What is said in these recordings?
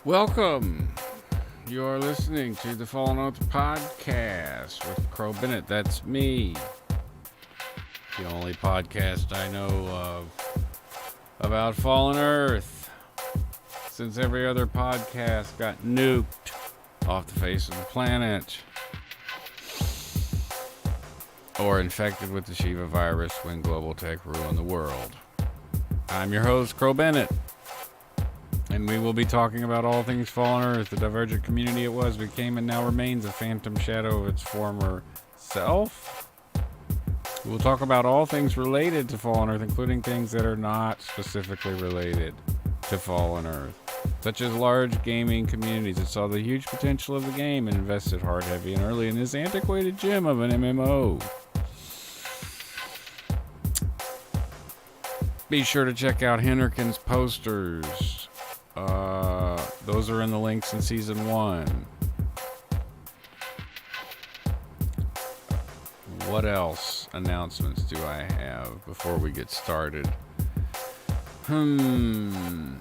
Welcome. You're listening to the Fallen Earth podcast with Crow Bennett. That's me. The only podcast I know of about Fallen Earth, since every other podcast got nuked off the face of the planet or infected with the Shiva virus when global tech ruined the world. I'm your host, Crow Bennett. And we will be talking about all things Fallen Earth, the divergent community it was, became, and now remains a phantom shadow of its former self. We will talk about all things related to Fallen Earth, including things that are not specifically related to Fallen Earth, such as large gaming communities that saw the huge potential of the game and invested hard, heavy, and early in this antiquated gem of an MMO. Be sure to check out Henriksen's posters. Those are in the links in season 1. What else announcements do I have before we get started? I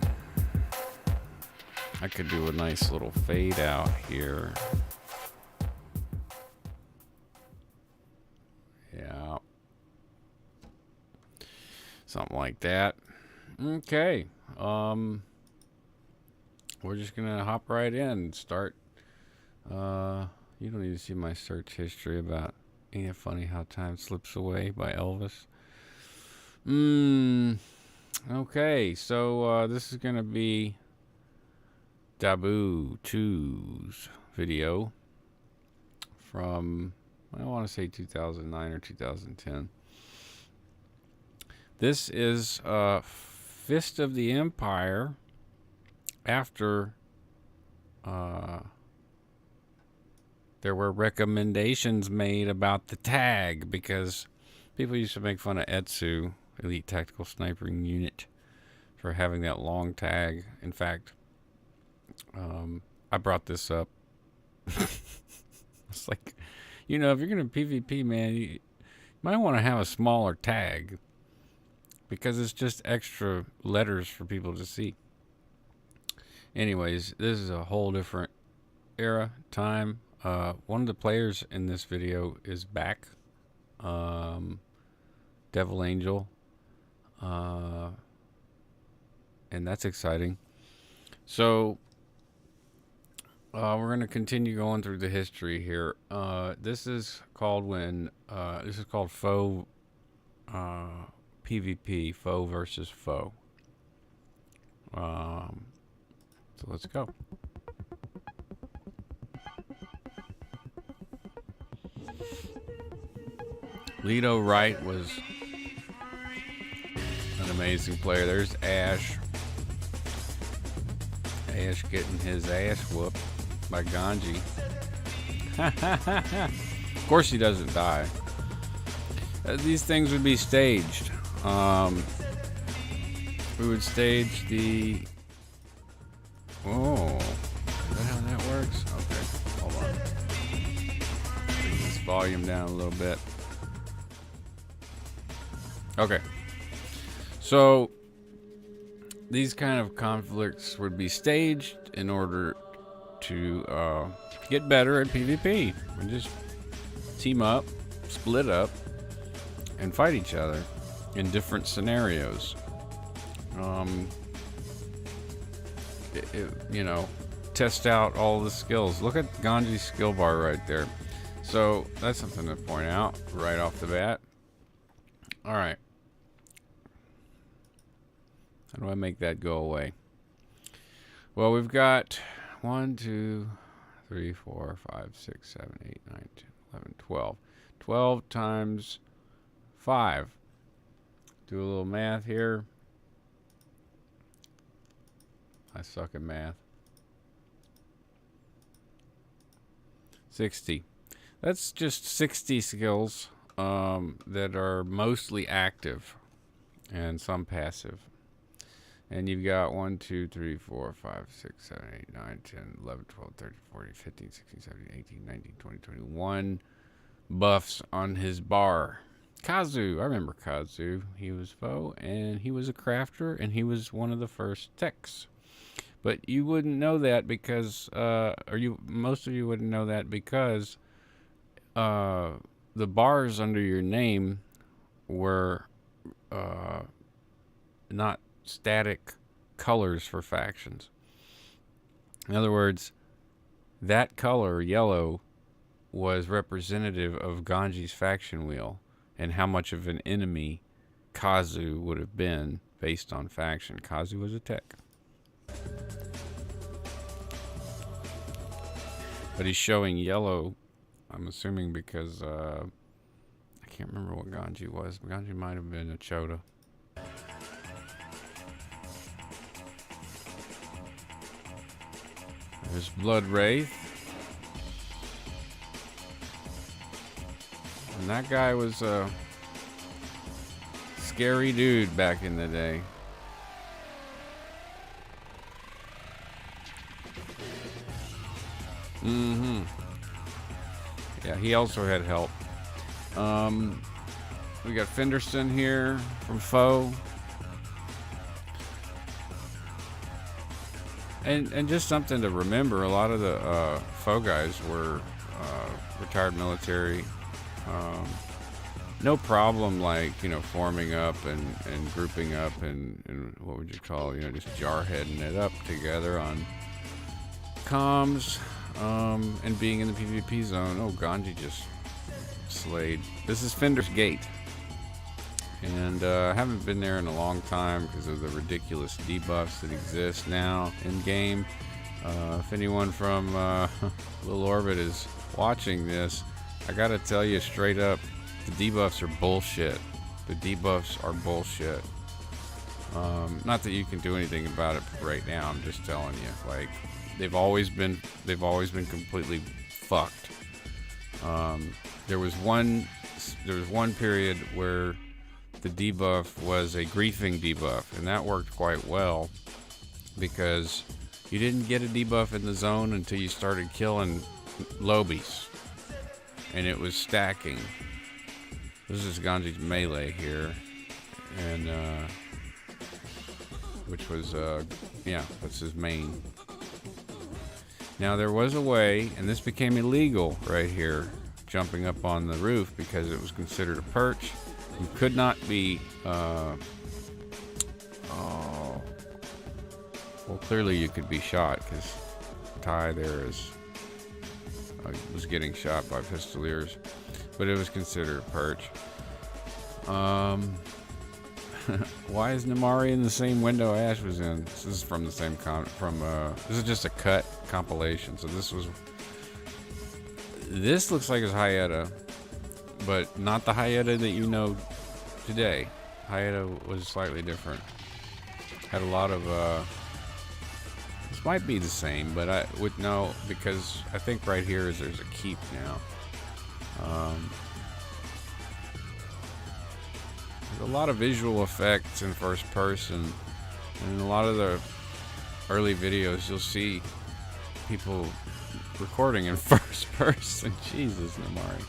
could do a nice little fade out here. Yeah. Something like that. Okay. We're just gonna hop right in and start. You don't need to see my search history about "Ain't It Funny How Time Slips Away" by Elvis. Okay, so this is gonna be Dabu 2's video from, I want to say 2009 or 2010. This is Fist of the Empire after there were recommendations made about the tag, because people used to make fun of Etsu, Elite Tactical Sniping Unit, for having that long tag. In fact, I brought this up. It's like, if you're going to PvP, man, you might want to have a smaller tag, because it's just extra letters for people to see. Anyways, this is a whole different era, time. One of the players in this video is back. Devil Angel. And that's exciting. So, we're going to continue going through the history here. This is called foe PvP, foe versus foe. So let's go. Leto Wright was an amazing player. There's Ash. Ash getting his ass whooped by Ganji. Of course he doesn't die. These things would be staged. We would stage the... Oh, is that how that works? Okay, hold on. Bring this volume down a little bit. Okay. So, these kind of conflicts would be staged in order to get better at PvP. We just team up, split up, and fight each other in different scenarios. Test out all the skills. Look at Ganji's skill bar right there. So that's something to point out right off the bat. All right. How do I make that go away? Well, we've got 1, 2, 3, 4, 5, 6, 7, 8, 9, 10, 11, 12. 12 times 5. Do a little math here. I suck at math. 60. That's just 60 skills that are mostly active and some passive. And you've got 1, 2, 3, 4, 5, 6, 7, 8, 9, 10, 11, 12, 13, 14, 15, 16, 17, 18, 19, 20, 21 buffs on his bar. Kazu, I remember Kazu. He was foe, and he was a crafter, and he was one of the first techs. But you wouldn't know that because, most of you wouldn't know that because the bars under your name were not static colors for factions. In other words, that color, yellow, was representative of Ganji's faction wheel and how much of an enemy Kazu would have been based on faction. Kazu was a tech. But he's showing yellow, I'm assuming because, I can't remember what Ganji was. Ganji might have been a Chota. There's Blood Wraith. And that guy was a scary dude back in the day. Mm-hmm. Yeah, he also had help. We got Fenderson here from Foe. And just something to remember, a lot of the Foe guys were retired military. No problem, like, forming up and grouping up and what would you call, just jarheading it up together on comms, and being in the PvP zone. Oh, Ganji just slayed. This is Fender's Gate. And I haven't been there in a long time because of the ridiculous debuffs that exist now in game. If anyone from Little Orbit is watching this, I gotta tell you straight up, the debuffs are bullshit. The debuffs are bullshit. Not that you can do anything about it right now. I'm just telling you, like, they've always been completely fucked. There was one period where the debuff was a griefing debuff, and that worked quite well because you didn't get a debuff in the zone until you started killing lobies, and it was stacking. This is Ganji's melee here, and which was that's his main. Now there was a way, and this became illegal right here, jumping up on the roof because it was considered a perch. You could not be, well, clearly you could be shot because Ty there was getting shot by pistoliers, but it was considered a perch. Why is Namari in the same window Ash was in? This is from the same this is just a cut compilation. So this looks like it's Hayata, but not the Hayata that you know today. Hayata was slightly different. Had a lot of this might be the same, but I would know because I think right here there's a keep now. There's a lot of visual effects in first person, and in a lot of the early videos you'll see people recording in first person. Jesus, Namari.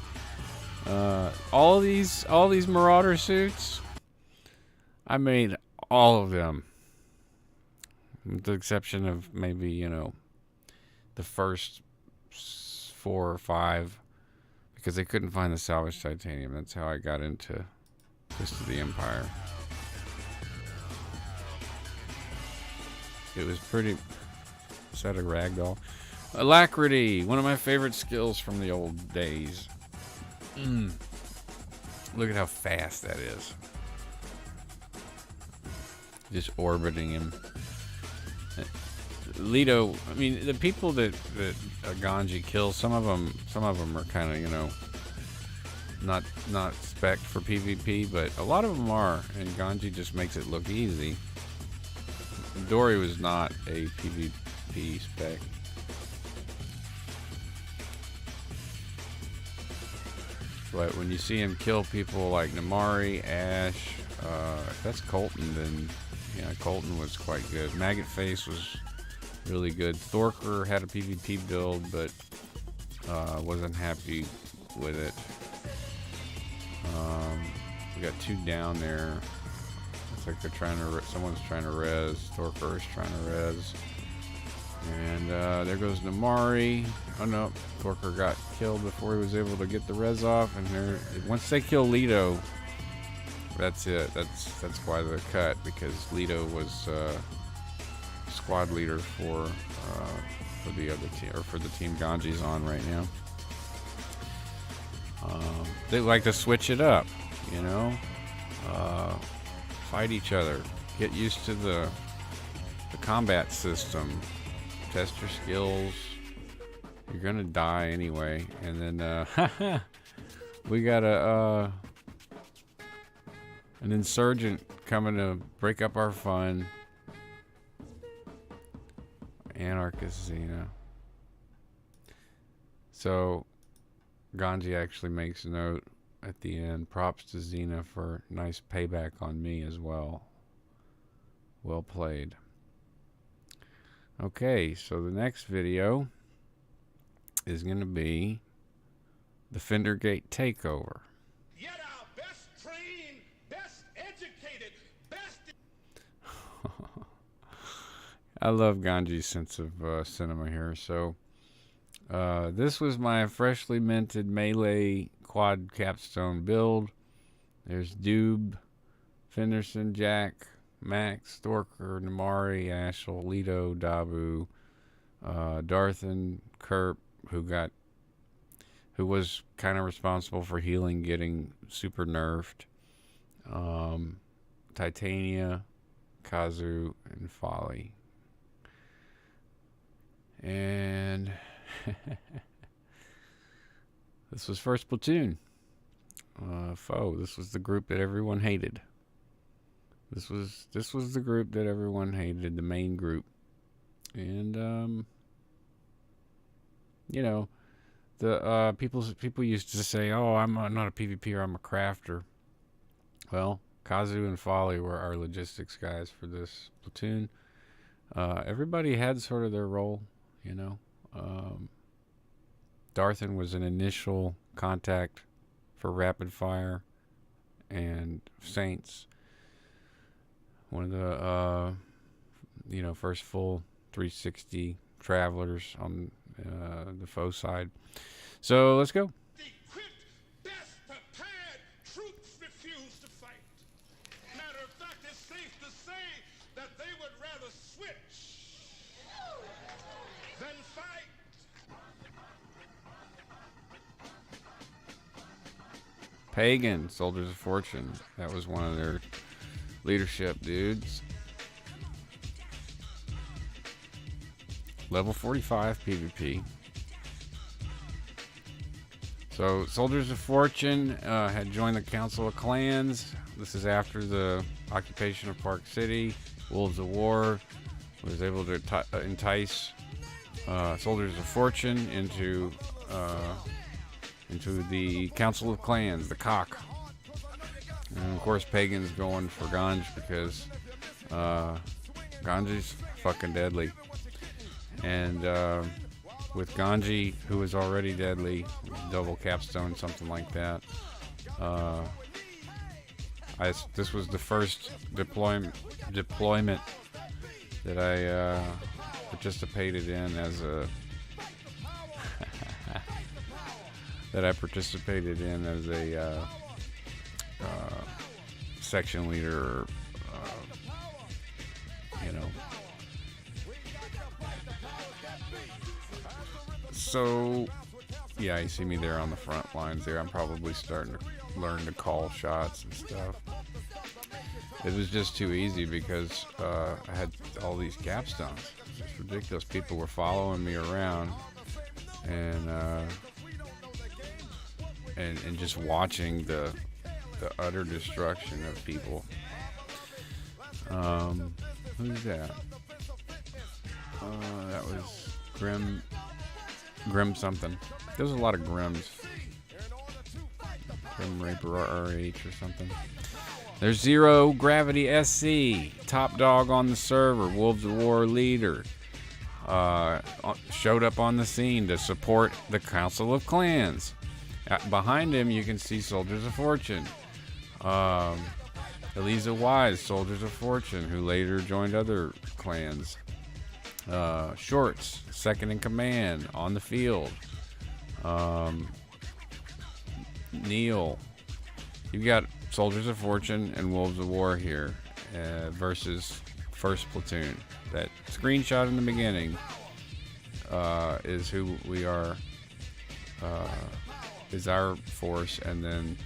All these Marauder suits, I made all of them, with the exception of maybe the first 4 or 5, because they couldn't find the salvage titanium. That's how I got into Fist of the Empire. It was pretty. Is that a ragdoll? Alacrity, one of my favorite skills from the old days. Look at how fast that is. Just orbiting him. Leto, I mean, the people that Ganji kills, some of them are kind of, not spec for PvP, but a lot of them are, and Ganji just makes it look easy. Dory was not a PvP spec. But when you see him kill people like Namari, Ash, if that's Colton, then yeah, Colton was quite good. Maggot Face was really good. Thorker had a PvP build, but wasn't happy with it. We got 2 down there. Looks like they're someone's trying to res. Thorker is trying to res. And there goes Namari. Oh no, Torker got killed before he was able to get the res off. And once they kill Leto, that's it. That's why they're cut, because Leto was squad leader for the other team, or for the team Ganji's on right now. They like to switch it up, you know. Fight each other. Get used to the combat system. Test your skills. You're gonna die anyway. And then we got an insurgent coming to break up our fun. Anarchist Xena. So Ganji actually makes a note at the end. Props to Xena for nice payback on me as well. Well played. Okay, so the next video is going to be the Fendergate takeover. Yet our best trained, best educated, best... I love Ganji's sense of cinema here. So this was my freshly minted melee quad capstone build. There's Doob, Fenderson, Jack, Max, Storker, Namari, Ashel, Leto, Dabu, Darthan, Kerp, who was kind of responsible for healing getting super nerfed, Titania, Kazu, and Folly. And this was first platoon. Foe. This was the group that everyone hated. This was the group that everyone hated, the main group. And you know, the people used to say, "Oh, I'm not a PvPer, I'm a crafter." Well, Kazu and Folly were our logistics guys for this platoon. Everybody had sort of their role, you know. Darthan was an initial contact for rapid fire and Saints. One of the first full 360 travelers on the foe side. So let's go. The equipped, best prepared troops refuse to fight. Matter of fact, it's safe to say that they would rather switch than fight. Pagan, Soldiers of Fortune. That was one of their leadership dudes. Level 45 PvP. So Soldiers of Fortune had joined the Council of Clans. This is after the occupation of Park City. Wolves of War was able to entice Soldiers of Fortune into the Council of Clans, the cock. And of course Pagan's going for Ganj because Ganji's fucking deadly. And with Ganji, who is already deadly, double capstone, something like that. This was the first deployment that I participated in as a section leader, you know. So, yeah, you see me there on the front lines there. I'm probably starting to learn to call shots and stuff. It was just too easy because I had all these capstones. It's ridiculous. People were following me around and just watching the utter destruction of people. Who's that? That was Grim something. There's a lot of Grims. Grim Raper RH or something. There's Zero Gravity SC, top dog on the server, Wolves of War leader. Showed up on the scene to support the Council of Clans. Behind him, you can see Soldiers of Fortune. Eliza Wise, Soldiers of Fortune, who later joined other clans. Shorts, second in command on the field. Neil. You've got Soldiers of Fortune and Wolves of War here versus First Platoon. That screenshot in the beginning is who we are, is our force. And then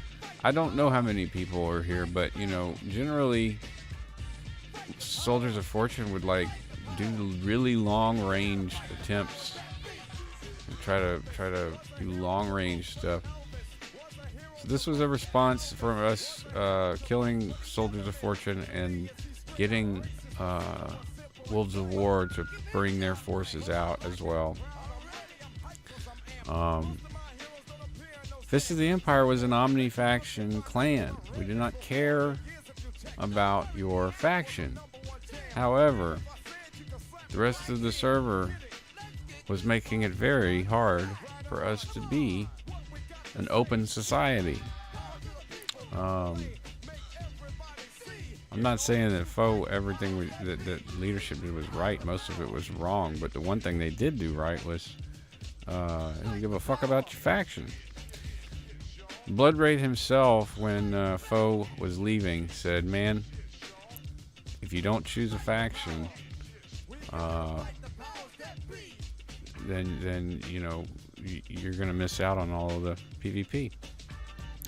I don't know how many people are here, but you know, generally Soldiers of Fortune would like do really long range attempts and try to do long range stuff. So this was a response from us killing Soldiers of Fortune and getting Wolves of War to bring their forces out as well. Fist of the Empire was an omni-faction clan. We did not care about your faction. However, the rest of the server was making it very hard for us to be an open society. I'm not saying that everything that leadership did was right. Most of it was wrong. But the one thing they did do right was they didn't give a fuck about your faction. Bloodraid himself, when Foe was leaving, said, "Man, if you don't choose a faction, then you know you're gonna miss out on all of the PvP."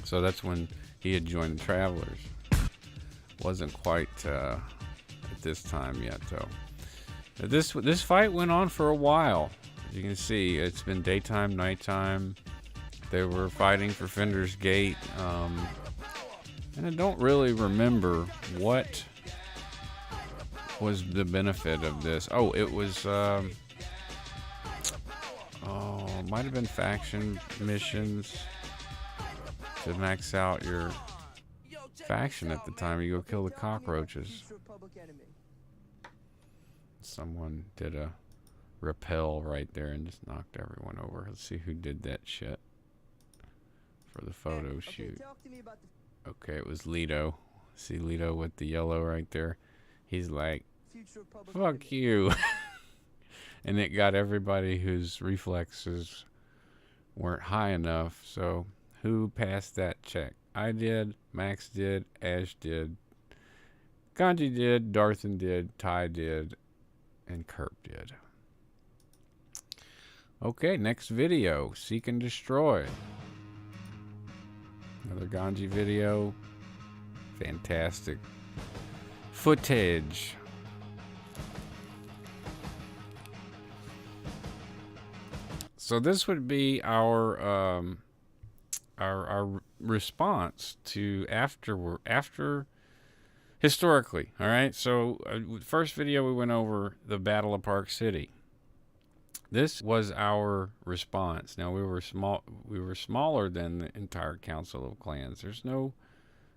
So that's when he had joined the Travelers. Wasn't quite at this time yet, though. This fight went on for a while. As you can see, it's been daytime, nighttime. They were fighting for Fender's Gate, and I don't really remember what was the benefit of this. Oh, it was might have been faction missions to max out your faction at the time. You go kill the cockroaches. Someone did a repel right there and just knocked everyone over. Let's see who did that shit for the photo shoot. Okay, it was Leto. See Leto with the yellow right there? He's like, fuck you. And it got everybody whose reflexes weren't high enough. So who passed that check? I did, Max did, Ash did, Ganji did, Darthan did, Ty did, and Kerp did. Okay, next video, Seek and Destroy. Another Ganji video. Fantastic footage. So this would be our response to after historically. All right. So first video we went over the Battle of Park City. This was our response. Now we were smaller than the entire Council of Clans. There's no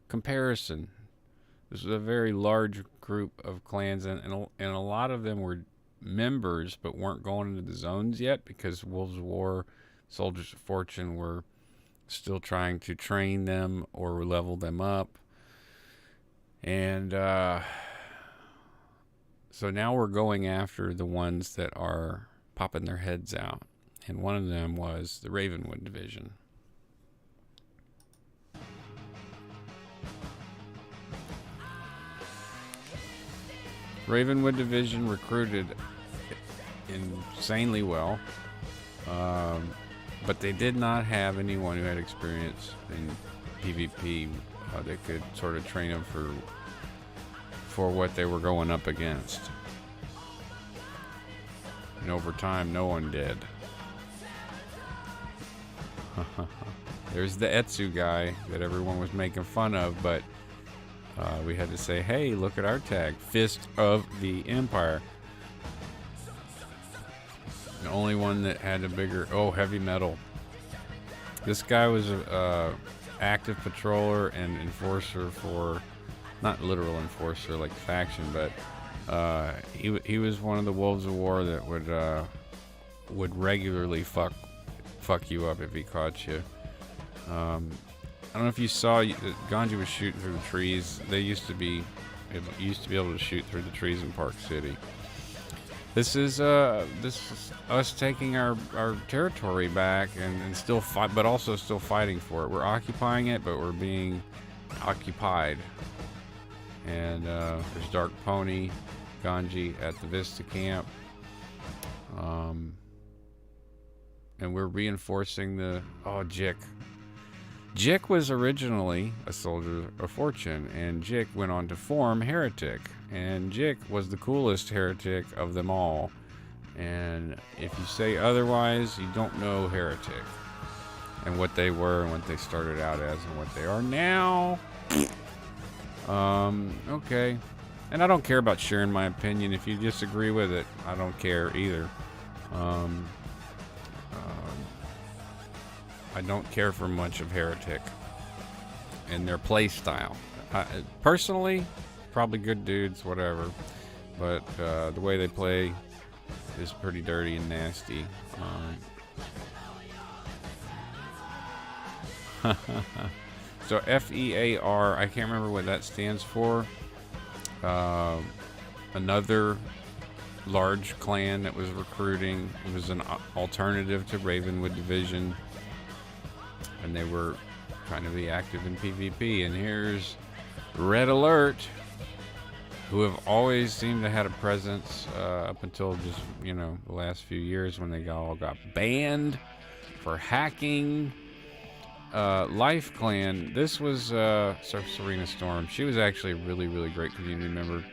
comparison. This was a very large group of clans, and a lot of them were members but weren't going into the zones yet because Wolves of War, Soldiers of Fortune were still trying to train them or level them up. And so now we're going after the ones that are popping their heads out. And one of them was the Ravenwood Division. Ravenwood Division recruited insanely well, but they did not have anyone who had experience in PvP that could sort of train them for what they were going up against. And over time, no one did. There's the Etsu guy that everyone was making fun of, but we had to say, hey, look at our tag, Fist of the Empire. The only one that had a bigger, heavy metal. This guy was a active patroller and enforcer for, not literal enforcer like faction, but he was one of the Wolves of War that would regularly fuck you up if he caught you. I don't know if you saw Ganji was shooting through the trees. They used to be able to shoot through the trees in Park City. This is us taking our territory back and still fight, but also still fighting for it. We're occupying it, but we're being occupied. And there's Dark Pony, Ganji at the Vista camp. And we're reinforcing the Jik. Jik was originally a soldier of fortune, and Jik went on to form Heretic. And Jik was the coolest heretic of them all. And if you say otherwise, you don't know Heretic and what they were and what they started out as and what they are now. Okay. And I don't care about sharing my opinion. If you disagree with it, I don't care either. I don't care for much of Heretic and their play style. Personally, probably good dudes, whatever. But the way they play is pretty dirty and nasty. So FEAR, I can't remember what that stands for. Another large clan that was recruiting. It was an alternative to Ravenwood Division, and they were trying to be active in PvP. And here's Red Alert, who have always seemed to have a presence up until just, the last few years when they all got banned for hacking. Life Clan, this was Serena Storm. She was actually a really, really great community member.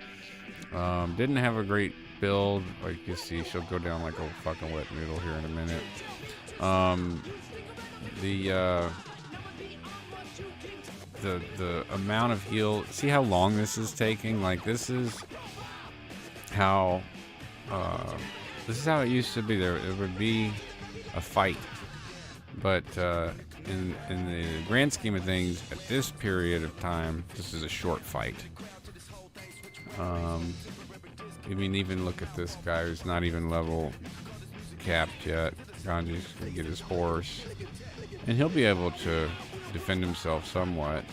Didn't have a great build. Like you see, she'll go down like a fucking wet noodle here in a minute. The amount of heal. See how long this is taking? Like this is how it used to be. There would be a fight, but in the grand scheme of things, at this period of time, this is a short fight. I mean, even look at this guy who's not even level capped yet. Ganji's gonna get his horse, and he'll be able to defend himself somewhat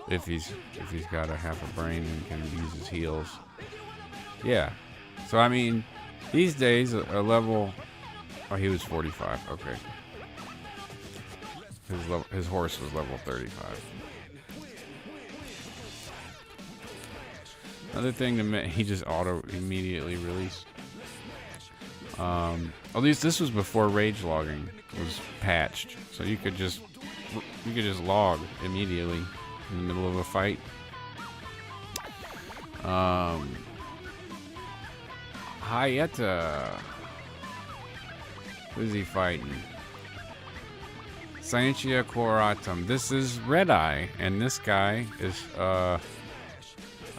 if he's got a half a brain and can use his heals. Yeah. So I mean, these days a level. Oh, he was 45. Okay. His horse was level 35. Another thing he just immediately released. At least this was before rage logging was patched, so you could just log immediately in the middle of a fight. Hayata. Who's he fighting? Scientia Quaratum. This is Red Eye, and this guy is I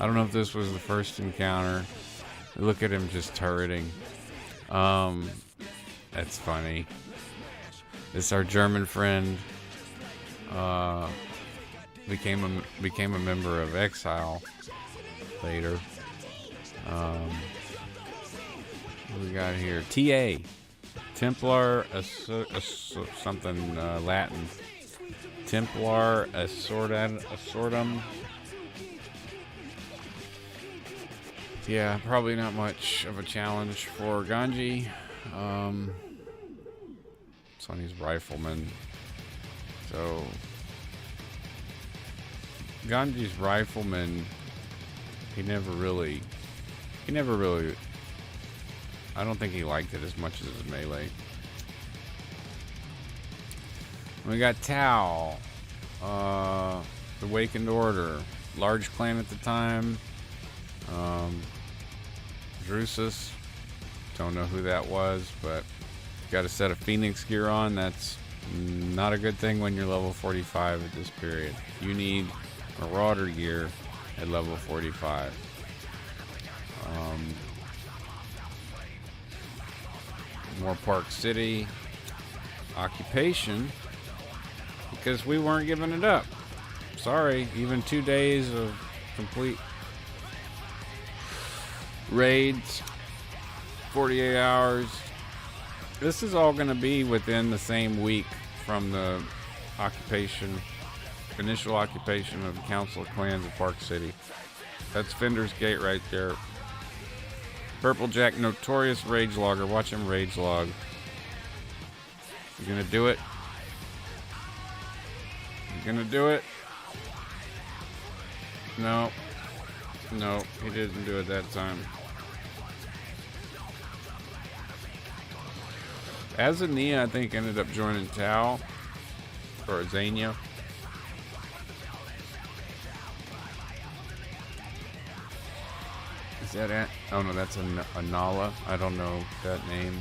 don't know if this was the first encounter. Look at him just turreting. That's funny. This our German friend became a member of Exile later. What we got here? TA. Templar something Latin. Templar Assortum. Yeah, probably not much of a challenge for Ganji. Sonny's rifleman. So Ganji's rifleman, he never really I don't think he liked it as much as his melee. We got Tao, the Awakened Order, large clan at the time. Drusus, don't know who that was, but got a set of Phoenix gear on. That's not a good thing when you're level 45 at this period. You need Marauder gear at level 45. More Park City occupation because we weren't giving it up. Sorry, even 2 days of complete raids, 48 hours. This is all going to be within the same week from the initial occupation of the Council of Clans of Park City. That's Fender's Gate right there. Purple Jack, notorious rage logger. Watch him rage log. You gonna do it? You gonna do it? No. No, he didn't do it that time. Azania, I think, ended up joining Tau. Or Azania. Is that it? Oh no, that's a Nala. I don't know that name.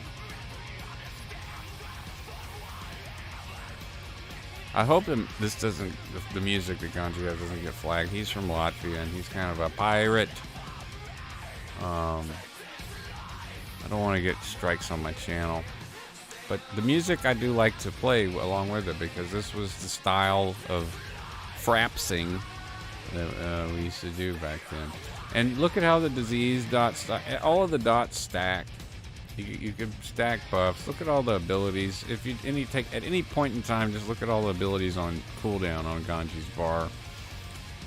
I hope this doesn't, the music that Ganji has doesn't get flagged. He's from Latvia and he's kind of a pirate. I don't want to get strikes on my channel. But the music I do like to play along with it because this was the style of frapsing that we used to do back then. And look at how the disease dots, all of the dots stack. You could stack buffs. Look at all the abilities. If you take at any point in time, just look at all the abilities on cooldown on Ganji's bar.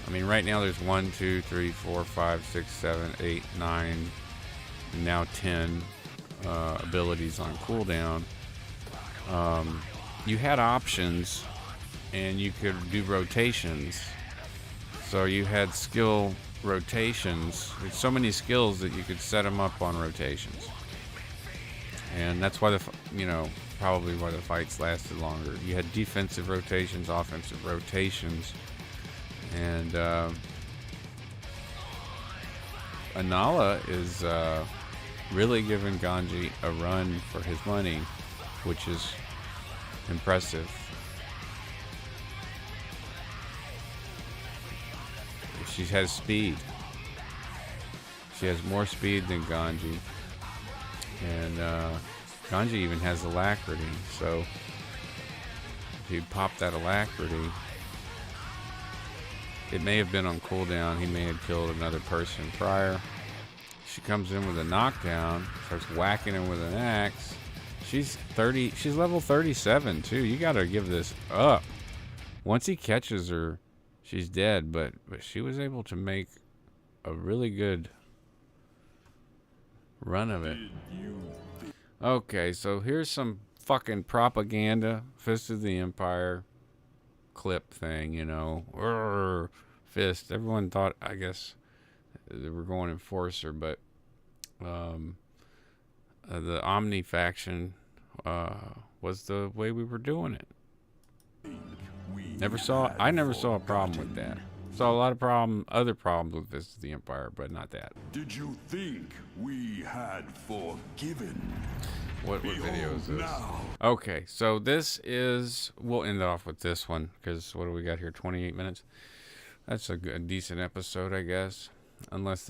I mean, right now there's 1, 2, 3, 4, 5, 6, 7, 8, 9, and now 10 abilities on cooldown. You had options, and you could do rotations. So you had skill rotations. There's so many skills that you could set them up on rotations. And that's why probably why the fights lasted longer. You had defensive rotations, offensive rotations, and Anala is really giving Ganji a run for his money, which is impressive. She has speed. She has more speed than Ganji. And Ganji even has alacrity, so if you pop that alacrity, it may have been on cooldown. He may have killed another person prior. She comes in with a knockdown, starts whacking him with an axe. She's level 37 too. You gotta give this up. Once he catches her, she's dead, but she was able to make a really good run of it. Okay, so here's some fucking propaganda, Fist of the Empire clip thing, Fist. Everyone thought, I guess, they were going Enforcer, but the Omni faction was the way we were doing it. I never saw a problem with that. Saw a lot of other problems with Fist of the Empire, but not that. Did you think we had forgiven? What video is this? Now. Okay, so we'll end off with this one, because what do we got here, 28 minutes? That's a decent episode, I guess. Unless,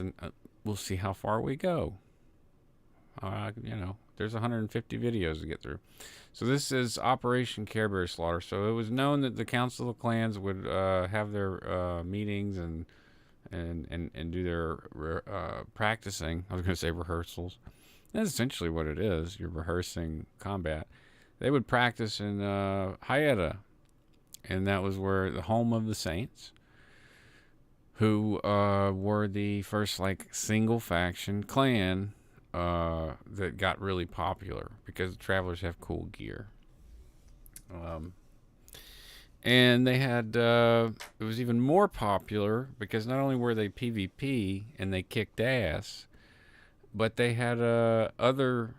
we'll see how far we go. There's 150 videos to get through. So this is Operation Care Bear Slaughter. So it was known that the Council of Clans would have their meetings and do their practicing. I was going to say rehearsals. That's essentially what it is. You're rehearsing combat. They would practice in Hyetta, and that was where the home of the Saints, who were the first single faction clan that got really popular because the Travelers have cool gear. And they had it was even more popular because not only were they PvP and they kicked ass, but they had other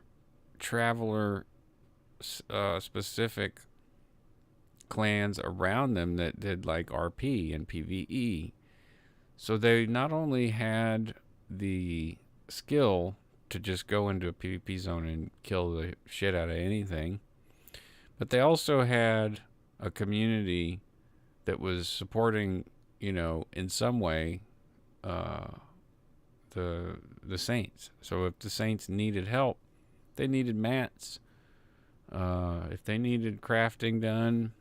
Traveler specific clans around them that did RP and PvE. So they not only had the skill to just go into a PvP zone and kill the shit out of anything, but they also had a community that was supporting, in some way, the Saints. So if the Saints needed help, they needed mats. If they needed crafting done,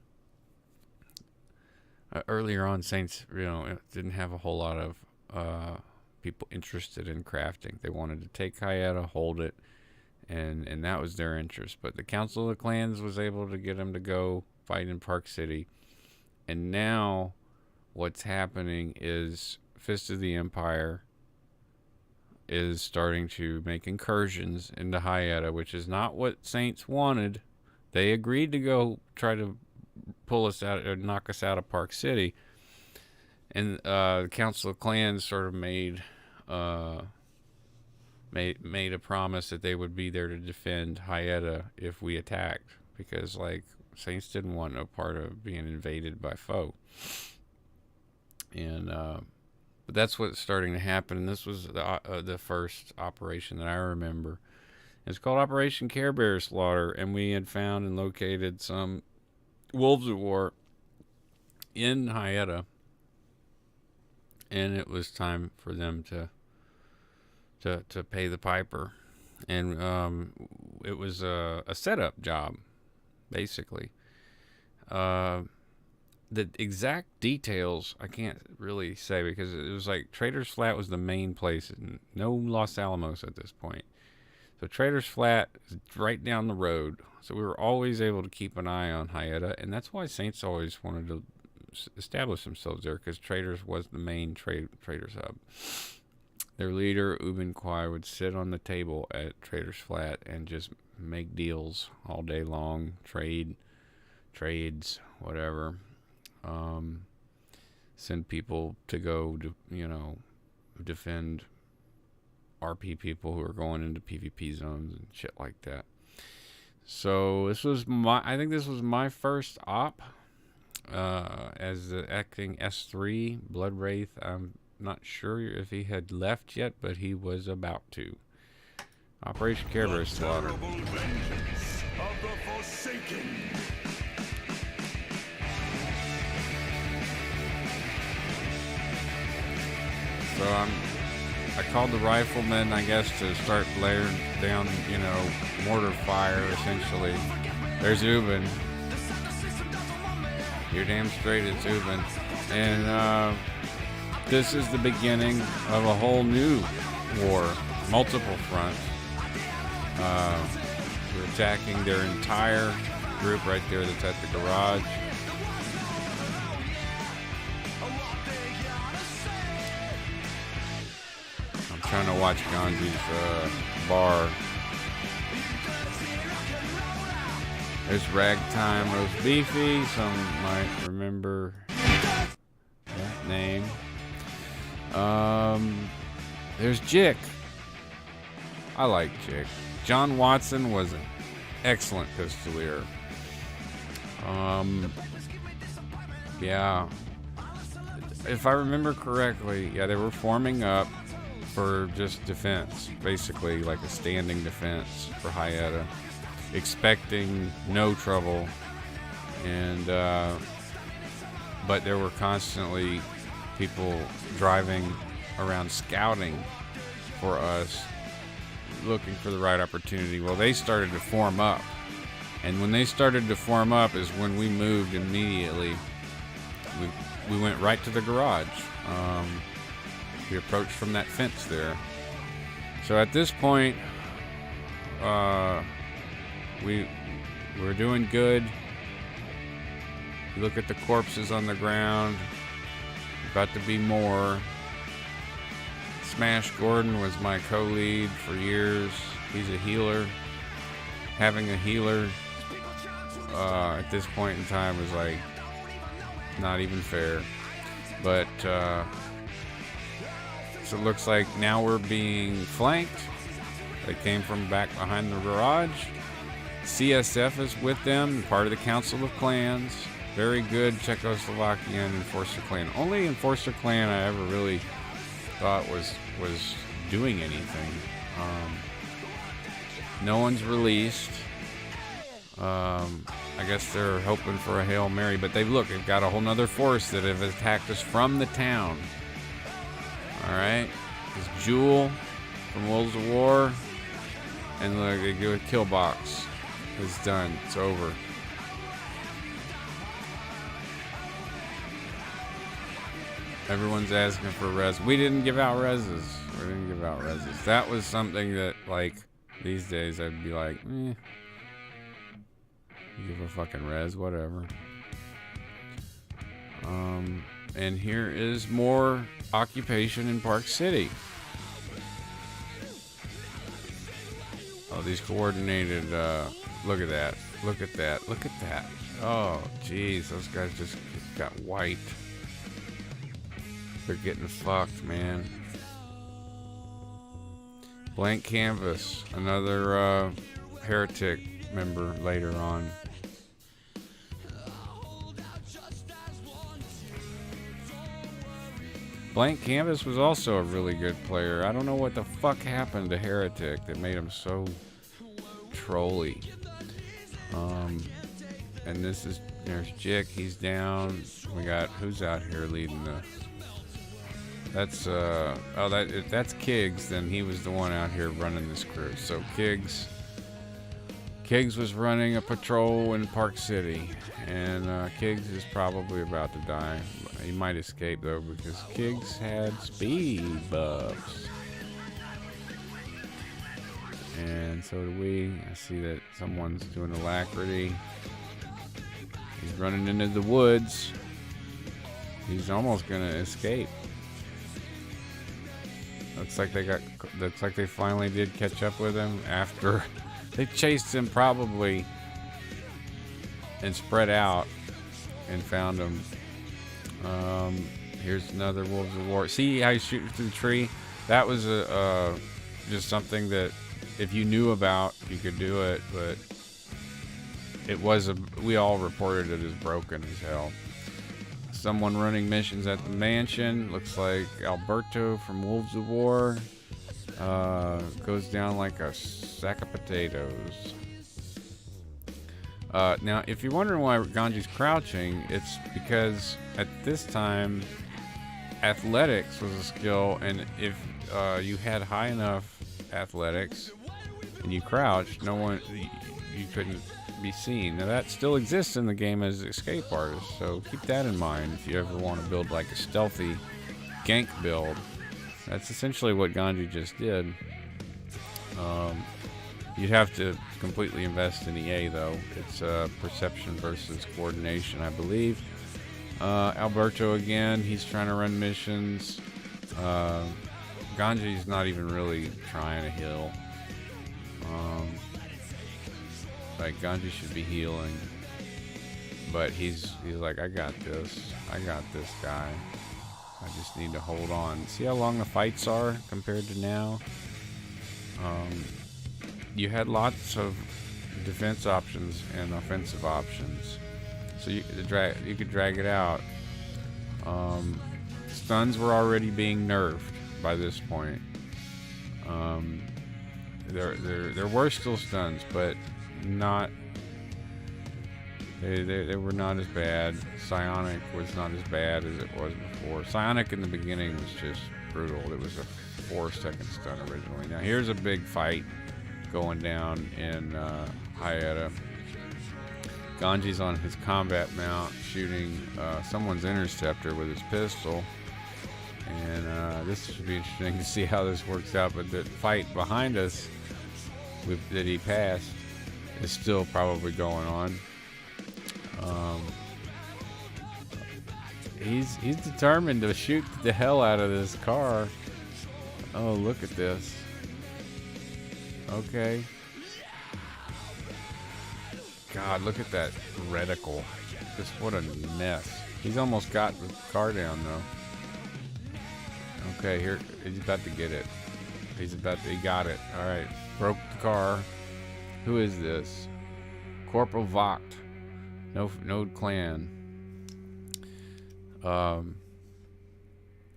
earlier on, Saints, didn't have a whole lot of people interested in crafting. They wanted to take Hyetta, hold it, and that was their interest. But the Council of Clans was able to get them to go fight in Park City. And now what's happening is Fist of the Empire is starting to make incursions into Hyetta, which is not what Saints wanted. They agreed to go try to pull us out or knock us out of Park City. And the Council of Clans sort of made a promise that they would be there to defend Hyetta if we attacked, because like Saints didn't want no part of being invaded by foe. And but that's what's starting to happen. And this was the first operation that I remember. It's called Operation Care Bear Slaughter, and we had found and located some wolves of war in Hyetta, and it was time for them to pay the piper. And it was a setup job, basically. The exact details I can't really say, because it was like Trader's Flat was the main place, and no Los Alamos at this point. So Trader's Flat is right down the road, so we were always able to keep an eye on Hyetta, and that's why Saints always wanted to establish themselves there, because Trader's was the main Trader's hub. Their leader, Ubin Kwai, would sit on the table at Trader's Flat and just make deals all day long, trades, whatever. Send people to go to, defend RP people who are going into PvP zones and shit like that. So I think this was my first op as the acting S3 Blood Wraith. I'm not sure if he had left yet, but he was about to. Operation Care Bear Slaughter. Vengeance of the Forsaken. So I called the riflemen, I guess, to start layering down, mortar fire, essentially. There's Ubin. You're damn straight, it's Ubin. And this is the beginning of a whole new war, multiple fronts. We're attacking their entire group right there that's at the garage. I'm trying to watch Ganji's bar. There's Ragtime Roast Beefy. Some might remember that name. There's Jick. I like Jick. John Watson was an excellent pistolier. Yeah. If I remember correctly, they were forming up for just defense, basically like a standing defense for Hyetta, expecting no trouble. And but there were constantly people driving around scouting for us, looking for the right opportunity. Well, they started to form up, and when they started to form up is when we moved immediately. We went right to the garage. We approached from that fence there. So at this point, we're doing good. You look at the corpses on the ground. About to be more. Smash Gordon was my co-lead for years. He's a healer. Having a healer at this point in time was like not even fair. But so it looks like now we're being flanked. They came from back behind the garage. CSF is with them, part of the Council of Clans. Very good Czechoslovakian Enforcer clan. Only Enforcer clan I ever really thought was doing anything. No one's released. I guess they're hoping for a Hail Mary, but they've got a whole nother force that have attacked us from the town. Alright, it's Jewel from Wolves of War, and look, they do a kill box. It's done, it's over. Everyone's asking for res. We didn't give out reses. That was something that, like, these days I'd be like, you give a fucking res, whatever. And here is more occupation in Park City. these coordinated, look at that. Look at that. Look at that. Oh, jeez. Those guys just got wiped. They're getting fucked, man. Blank Canvas. Another, heretic member later on. Blank Canvas was also a really good player. I don't know what the fuck happened to Heretic that made him so trolly. And this is, there's Jick, he's down. We got, who's out here leading the, that's, that's Kiggs, then he was the one out here running this crew. So Kiggs was running a patrol in Park City, and Kiggs is probably about to die. He might escape though, because Kiggs had speed buffs. And so do we. I see that someone's doing alacrity. He's running into the woods. He's almost gonna escape. Looks like they finally did catch up with him after they chased him probably and spread out and found him. Here's another Wolves of War. See how he's shooting through the tree? That was just something that if you knew about, you could do it, but we all reported it as broken as hell. Someone running missions at the mansion. Looks like Alberto from Wolves of War. Goes down like a sack of potatoes. Now, if you're wondering why Ganji's crouching, it's because at this time, athletics was a skill, and if you had high enough athletics and you crouched, you couldn't be seen. Now that still exists in the game as escape artists, so keep that in mind if you ever want to build like a stealthy gank build. That's essentially what Ganji just did. You'd have to completely invest in EA though. It's perception versus coordination, I believe. Alberto again, he's trying to run missions. Ganji's not even really trying to heal. Like Ganji should be healing, but he's like, I got this guy. I just need to hold on. See how long the fights are compared to now? You had lots of defense options and offensive options, so you could drag it out. Stuns were already being nerfed by this point. There were still stuns, but not. They were not as bad. Psionic was not as bad as it was before. Psionic in the beginning was just brutal. It was a 4-second stun originally. Now here's a big fight going down in Hayata. Ganji's on his combat mount shooting someone's interceptor with his pistol. And this should be interesting to see how this works out. But the fight behind us that he passed is still probably going on. He's determined to shoot the hell out of this car. Oh, look at this. Okay. God, look at that reticle. Just what a mess. He's almost got the car down though. Okay, here he's about to get it. He got it. All right, broke the car. Who is this? Corporal Vogt. No clan.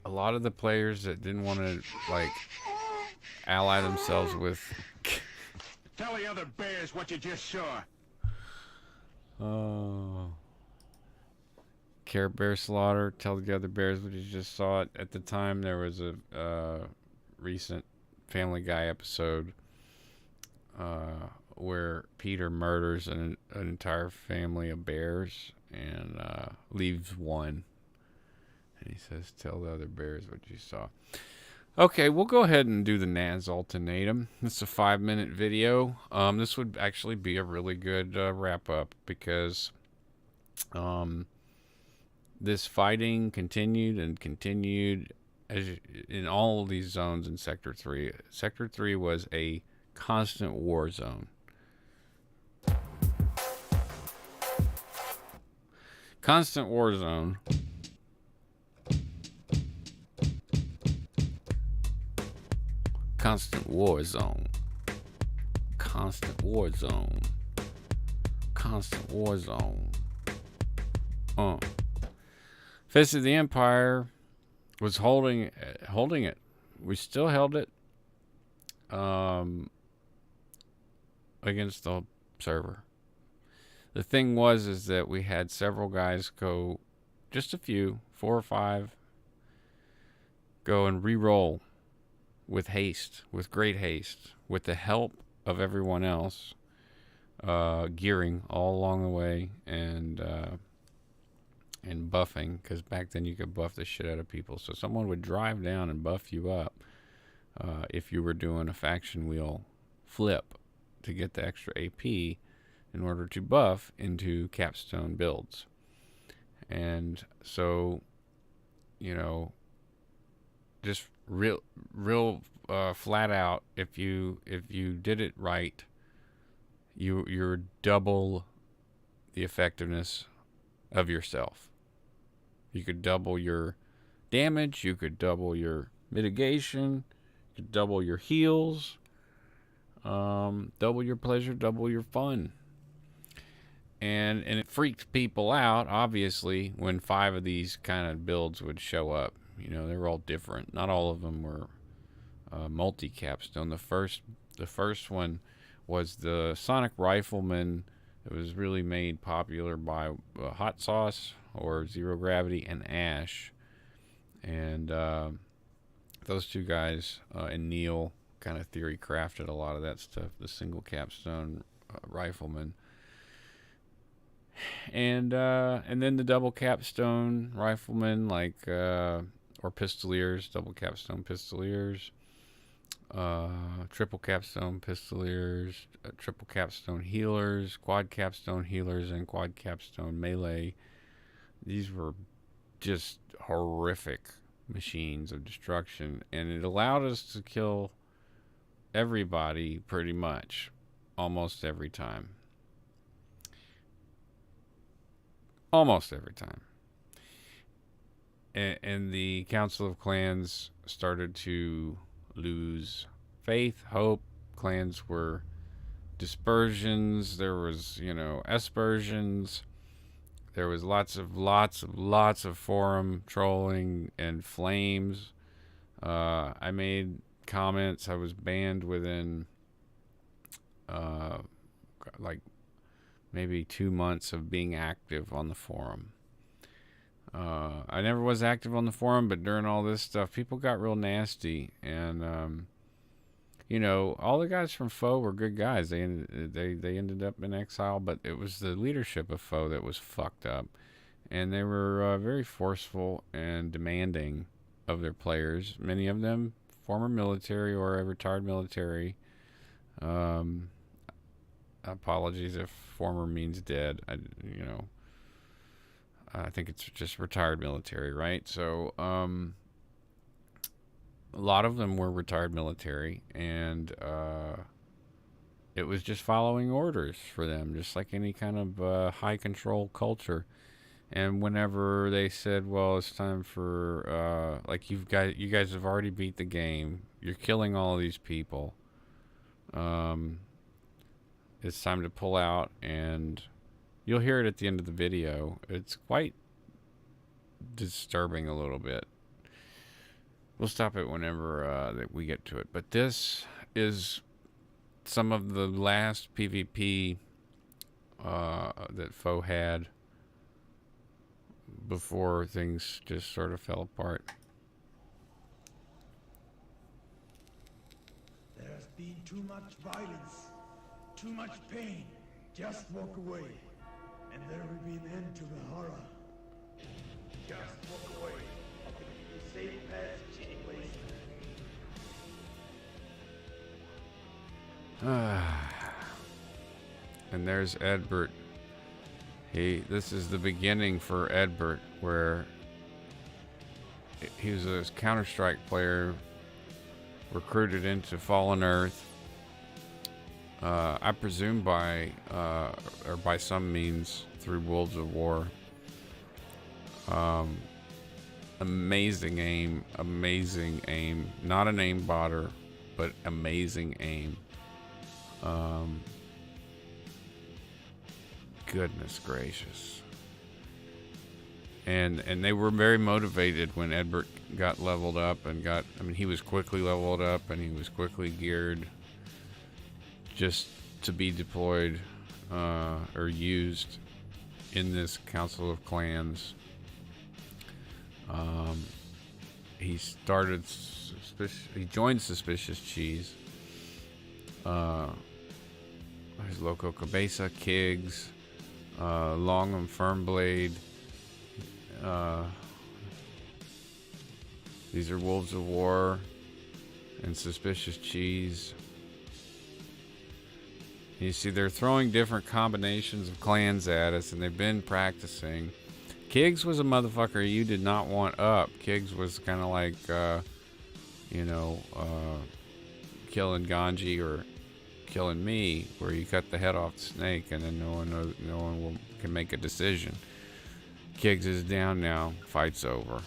A lot of the players that didn't want to like ally themselves with. Tell the other bears what you just saw. Oh. Care Bear Slaughter. Tell the other bears what you just saw. At the time, there was a recent Family Guy episode where Peter murders an entire family of bears and leaves one. And he says, tell the other bears what you saw. Okay, we'll go ahead and do the Naz Ultimatum. It's a 5-minute video. This would actually be a really good wrap-up because this fighting continued as in all of these zones in Sector 3. Sector 3 was a constant war zone. Constant war zone. Constant war zone. Constant war zone. Constant war zone. Fist of the Empire was holding it. We still held it against the server. The thing is that we had several guys go, just a few, 4 or 5, go and re-roll with haste, with great haste, with the help of everyone else, gearing all along the way, and buffing, because back then you could buff the shit out of people. So someone would drive down and buff you up if you were doing a faction wheel flip to get the extra AP in order to buff into capstone builds. And so, just real flat out, if you did it right, you're double the effectiveness of yourself. You could double your damage, you could double your mitigation, you could double your heals, double your pleasure, double your fun. And it freaked people out, obviously, when 5 of these kind of builds would show up. They were all different. Not all of them were multi-capstone. The first one was the Sonic Rifleman. It was really made popular by Hot Sauce or Zero Gravity and Ash. And those 2 guys and Neil kind of theory crafted a lot of that stuff, the single capstone Rifleman. And then the double capstone Rifleman, like or Pistoliers, double capstone Pistoliers, triple capstone Pistoliers, triple capstone Healers, quad capstone Healers, and quad capstone Melee. These were just horrific machines of destruction, and it allowed us to kill everybody pretty much almost every time. Almost every time. And the Council of Clans started to lose faith, hope. Clans were dispersions. There was, aspersions. There was lots of forum trolling and flames. I made comments. I was banned within maybe 2 months of being active on the forum. I never was active on the forum, but during all this stuff, people got real nasty, and all the guys from Foe were good guys. They ended up in exile, but it was the leadership of Foe that was fucked up, and they were very forceful and demanding of their players. Many of them former military or retired military. Apologies if former means dead. I think it's just retired military, right? So a lot of them were retired military, and it was just following orders for them, just like any kind of high control culture. And whenever they said, well, it's time for like you guys have already beat the game, you're killing all of these people, it's time to pull out, and you'll hear it at the end of the video. It's quite disturbing a little bit. We'll stop it whenever that we get to it. But this is some of the last PvP that Foe had before things just sort of fell apart. There has been too much violence, too much pain. Just walk away, and there will be an end to the horror. Just walk away. The safe passage anyways. And there's Edbert. This is the beginning for Edbert, where he was a Counter-Strike player recruited into Fallen Earth, I presume by or by some means through Wolves of War. Amazing aim, not an aim botter, but amazing aim. Goodness gracious. And they were very motivated when Edbert got leveled up and he was quickly leveled up and he was quickly geared just to be deployed or used in this Council of Clans. He joined Suspicious Cheese. There's Loco Cabeza, Kiggs, Long and Firmblade. These are Wolves of War and Suspicious Cheese. You see, they're throwing different combinations of clans at us, and they've been practicing. Kiggs was a motherfucker you did not want up. Kiggs was kind of like, killing Ganji or killing me, where you cut the head off the snake, and then no one can make a decision. Kiggs is down now. Fight's over.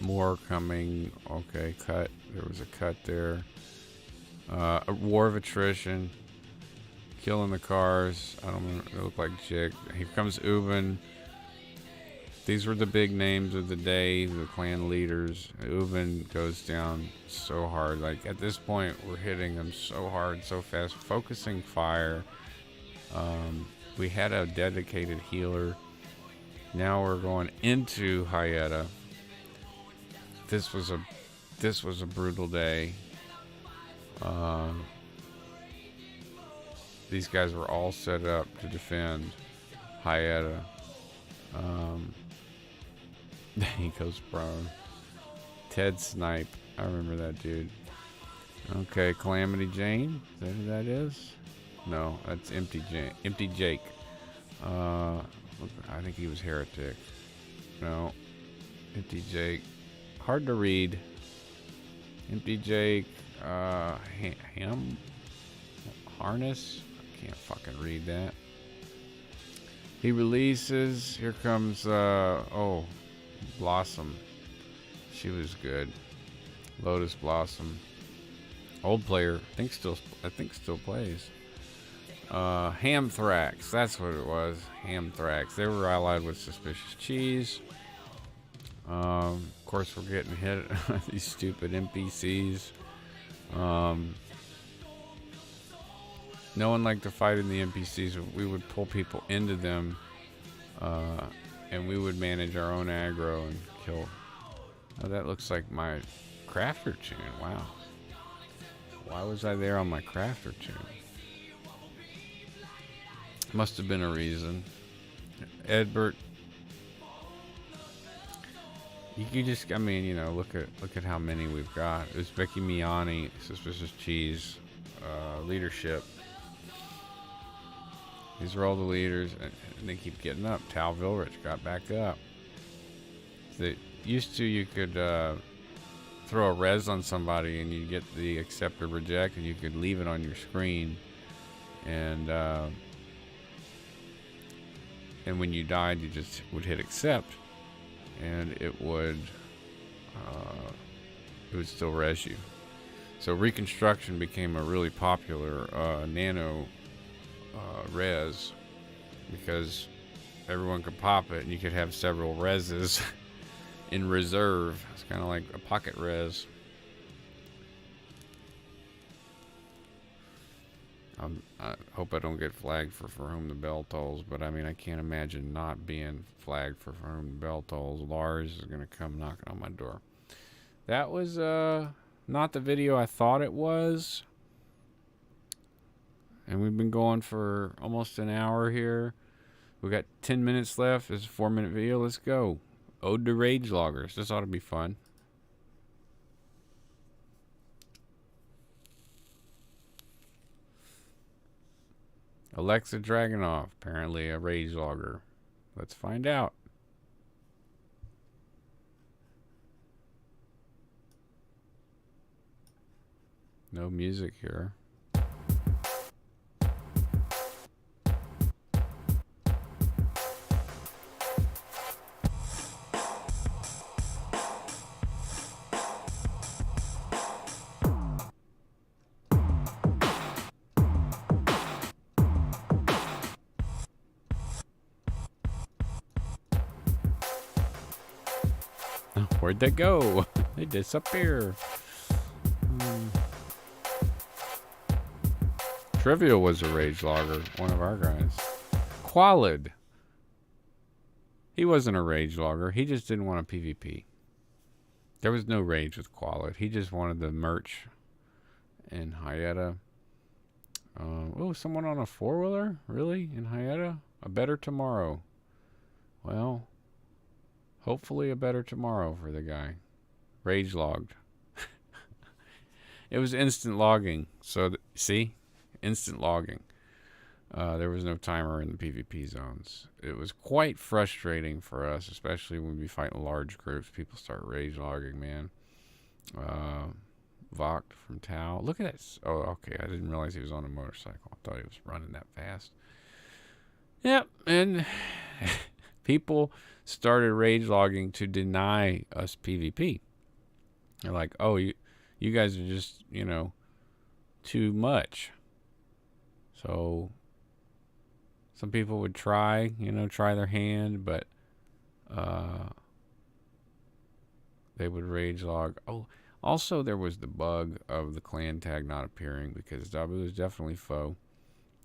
More coming. Okay, cut. There was a cut there. A war of attrition. Killing the cars. I don't know. It looked like Jig. Here comes Ubin. These were the big names of the day, the clan leaders. Ubin goes down so hard. Like, at this point, we're hitting them so hard, so fast. Focusing fire. We had a dedicated healer. Now we're going into Hyetta. This was a brutal day. These guys were all set up to defend Hyetta. He goes prone. Ted Snipe. I remember that dude. Okay, Calamity Jane. Is that who that is? No, that's Empty Jake. I think he was Heretic. No. Empty Jake. Hard to read. Empty Jake. Ham. Harness. I can't fucking read that. He releases. Here comes, Blossom. She was good. Lotus Blossom. Old player. I think still plays. Hamthrax. That's what it was. Hamthrax. They were allied with Suspicious Cheese. Of course, we're getting hit by these stupid NPCs. No one liked to fight in the NPCs. We would pull people into them, and we would manage our own aggro and kill. Oh, that looks like my crafter tune. Wow. Why was I there on my crafter tune? Must have been a reason. Edbert. You just, look at how many we've got. There's Becky Miani, Suspicious Cheese, leadership. These are all the leaders, and they keep getting up. Tal Vilrich got back up. You could throw a res on somebody, and you get the accept or reject, and you could leave it on your screen, and when you died, you just would hit accept, and it would still res you. So Reconstruction became a really popular nano res, because everyone could pop it and you could have several reses in reserve. It's kind of like a pocket res. I hope I don't get flagged for whom the bell tolls, but I can't imagine not being flagged for whom the bell tolls. Lars is gonna come knocking on my door. That was not the video I thought it was. And we've been going for almost an hour here. We got 10 minutes left. It's a 4-minute video. Let's go. Ode to Rage Loggers. This ought to be fun. Alexa Dragunov, apparently a Rage Logger. Let's find out. No music here. Where'd they go? They disappear. Trivial was a rage logger, one of our guys. Qualid. He wasn't a rage logger. He just didn't want a PvP. There was no rage with Qualid. He just wanted the merch and Hyetta. Oh, someone on a 4-wheeler? Really? In Hyetta? A better tomorrow. Well, hopefully a better tomorrow for the guy. Rage logged. It was instant logging. So, see? Instant logging. There was no timer in the PvP zones. It was quite frustrating for us, especially when we fight in large groups. People start rage logging, man. Vogt from Tau. Look at this. Oh, okay. I didn't realize he was on a motorcycle. I thought he was running that fast. Yep. And people started rage logging to deny us PvP. They're like, oh, you guys are just, too much. So some people would try their hand, but they would rage log. Oh, also there was the bug of the clan tag not appearing because Dabu was definitely foe,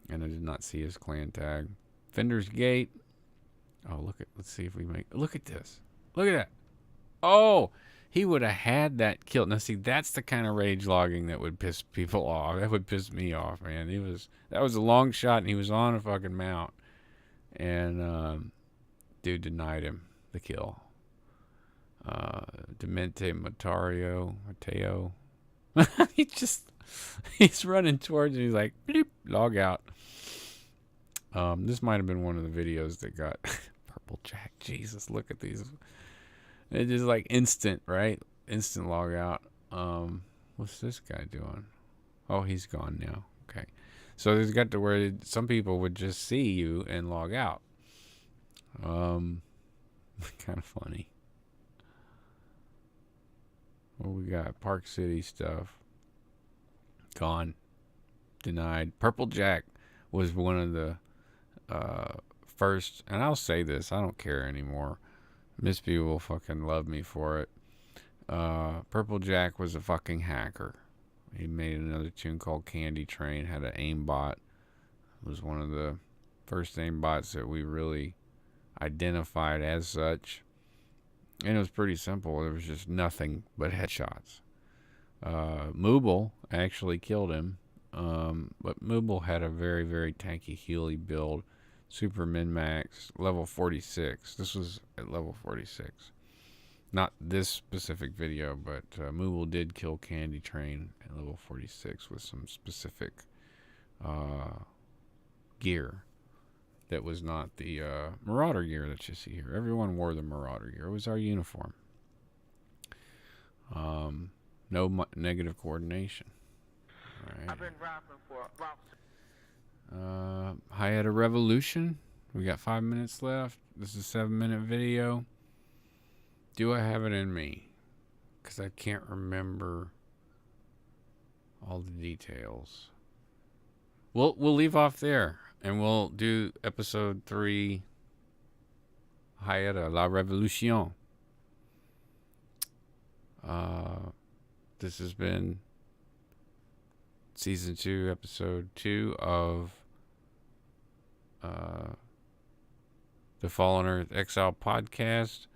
and I did not see his clan tag. Fender's Gate. Oh, let's see if we look at this. Look at that. Oh, he would have had that killed. Now, see, that's the kind of rage logging that would piss people off. That would piss me off, man. That was a long shot, and he was on a fucking mount. And dude denied him the kill. Demente Mateo. He's running towards it. He's like, bloop, log out. This might have been one of the videos that got Purple Jack. Jesus, look at these. It's just like instant, right? Instant log out. What's this guy doing? Oh, he's gone now. Okay. So there's got to where some people would just see you and log out. Kind of funny. What we got? Park City stuff. Gone. Denied. Purple Jack was one of the first, and I'll say this, I don't care anymore. Miss B will fucking love me for it. Purple Jack was a fucking hacker. He made another tune called Candy Train, had an aimbot. It was one of the first aimbots that we really identified as such. And it was pretty simple. There was just nothing but headshots. Mooble actually killed him. But Mooble had a very, very tanky Healy build. Super min-max, level 46. This was at level 46. Not this specific video, but Mooble did kill Candy Train at level 46 with some specific gear that was not the Marauder gear that you see here. Everyone wore the Marauder gear. It was our uniform. No negative coordination. All right. I've been rapping for about Hyetta Revolution. We got 5 minutes left. This is a 7-minute video. Do I have it in me? Because I can't remember all the details. We'll leave off there, and we'll do episode 3, Hyetta La Revolution. This has been season 2, episode 2 of the Fallen Earth Exile podcast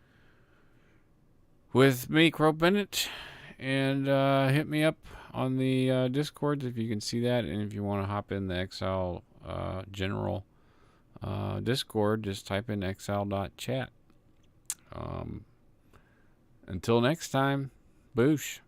with me, Crow Bennett, and hit me up on the Discord if you can see that, and if you want to hop in the Exile general Discord, just type in exile.chat. Until next time, boosh.